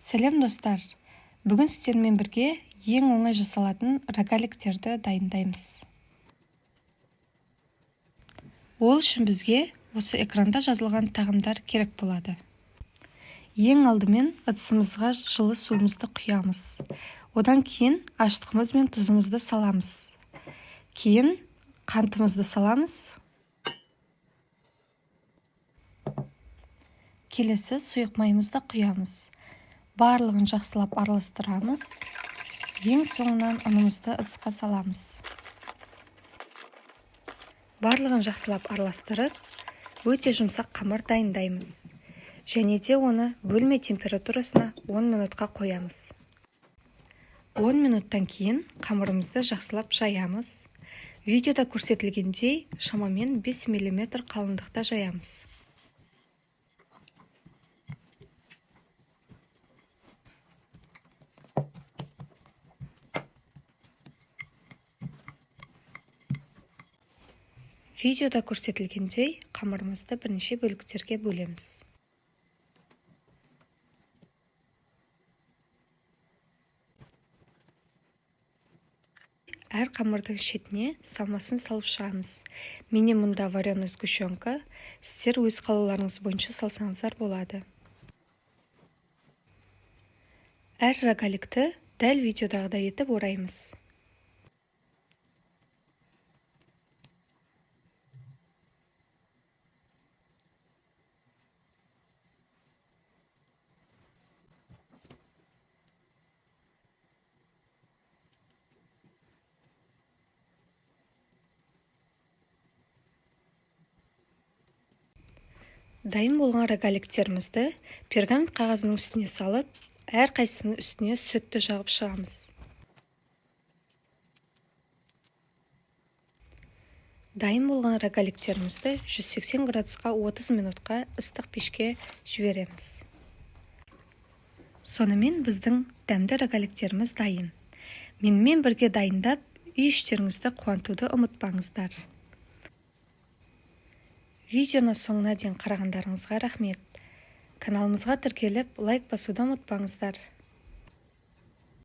Сәлем достар! Бүгін сіздермен бірге ең оңай жасалатын рогаликтерді дайындаймыз. Ол үшін бізге осы экранда жазылған тағамдар керек болады. Ең алдымен ыдысымызға жылы суымызды құямыз. Одан кейін аштығымыз мен тұзымызды саламыз. Кейін қантымызды саламыз. Келесі сұйық майымызды құямыз. Барлығын жақсылап араластырамыз. Ең соңынан ұнымызды ыдысқа саламыз. Барлығын жақсылап араластырып, өте жұмсақ қамыр дайындаймыз. Және де оны бөлме температурасына 10 минутқа қоямыз. 10 минуттан кейін қамырымызды жақсылап жаямыз. Видеода көрсетілгендей шамамен 5 мм қалыңдықта жаямыз. Видеода көрсетілгендей қамырымызды бірнеше бөліктерге бөлеміз. Әр қамырдың шетіне салмасын салып шығамыз. Менде мұнда вареный сгущенка, сіздер өз қалауларыңыз бойынша салсаңыздар болады. Әр рогаликті дәл видеодағыдай етіп ораймыз. Дайын болған рогаликтерімізді пергамент қағазының үстіне салып, әр қайсының үстіне сүтті жағып шығамыз. Дайын болған рогаликтерімізді 180 градусқа 30 минутқа ыстық пешке жібереміз. Сонымен біздің дәмді рогаликтеріміз дайын. Менімен бірге дайындап, үй іштеріңізді қуантуды ұмытпаңыздар. Видеоны соңына дейін қарағандарыңызға рахмет. Каналымызға тіркеліп, лайк басуды ұмытпаңыздар.